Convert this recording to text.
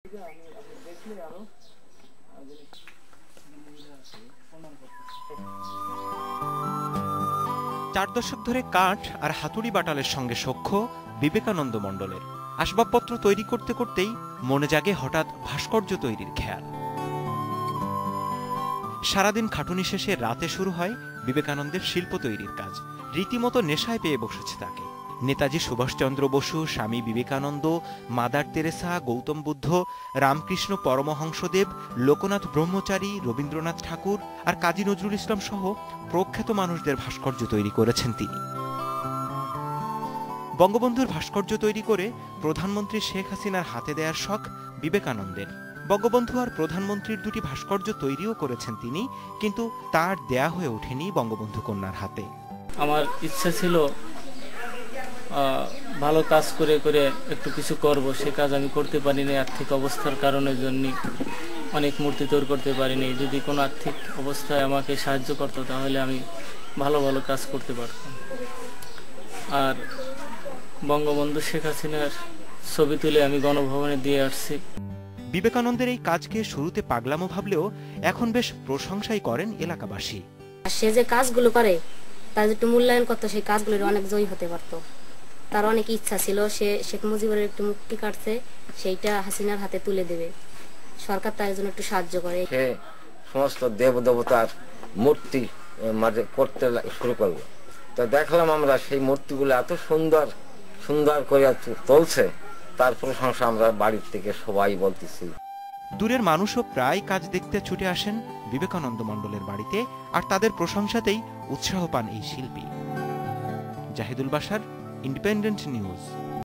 চার দশক ধরে কাঠ আর হাতুড়ি বাটালের সঙ্গে সখ্য বিবেকানন্দ মণ্ডলের। আসবাবপত্র তৈরি করতে করতেই মনে জাগে হঠাৎ ভাস্কর্য তৈরির খেয়াল। সারাদিন খাটুনি শেষে রাতে শুরু হয় বিবেকানন্দের শিল্প তৈরির কাজ। রীতিমতো নেশায় পেয়ে বসেছে তাকে। নেতাজি সুভাষচন্দ্র বসু, স্বামী বিবেকানন্দ, মাদার তেরেসা, গৌতম বুদ্ধ, রামকৃষ্ণ পরমহংসদেব, লোকনাথ ব্রহ্মচারী, রবীন্দ্রনাথ ঠাকুর আর কাজী নজরুল ইসলাম সহ প্রখ্যাত মানুষদের ভাস্কর্য তৈরি করেছেন তিনি। বঙ্গবন্ধুর ভাস্কর্য তৈরি করে প্রধানমন্ত্রী শেখ হাসিনার হাতে দেওয়ার শখ বিবেকানন্দের। বঙ্গবন্ধু আর প্রধানমন্ত্রীর দুটি ভাস্কর্য তৈরিও করেছেন তিনি, কিন্তু তার দেয়া হয়ে ওঠেনি বঙ্গবন্ধু কন্যার হাতে। আমার ইচ্ছা ছিল ভালো কাজ করে করে একটু কিছু করব, সে কাজ আমি করতে পারিনি আর্থিক অবস্থার কারণের জন্য। অনেক মূর্তি তৈরি করতে পারিনি। যদি কোনো আর্থিক অবস্থায় আমাকে সাহায্য করতো তাহলে আমি ভালো ভালো কাজ করতে পারতাম। আর বঙ্গবন্ধু শেখ হাসিনার ছবি তুলে আমি গণভবনে দিয়ে আসছি। বিবেকানন্দের এই কাজকে শুরুতে পাগলামো ভাবলেও এখন বেশ প্রশংসাই করেন এলাকাবাসী। সে যে কাজগুলো করে তার একটু মূল্যায়ন করতো, সেই কাজগুলোর অনেক জয়ী হতে পারতো। তার অনেক ইচ্ছা ছিল সে শেখ মুজিবের একটু মুক্তি কাটছে, সেইটা হাসিনার হাতে তুলে দেবে। সরকার তার জন্য একটু সাহায্য করে। সে সমস্ত দেবদেবতার মূর্তি করতে শুরু করলো। তো দেখলাম আমরা সেই মূর্তিগুলো এত সুন্দর সুন্দর করে তুলছে, তার প্রশংসা আমরা বাড়ির থেকে সবাই বলতেছি। দূরের মানুষও প্রায় কাজ দেখতে ছুটে আসেন বিবেকানন্দ মণ্ডলের বাড়িতে, আর তাদের প্রশংসাতেই উৎসাহ পান এই শিল্পী। Zahidul Bashar, independent news.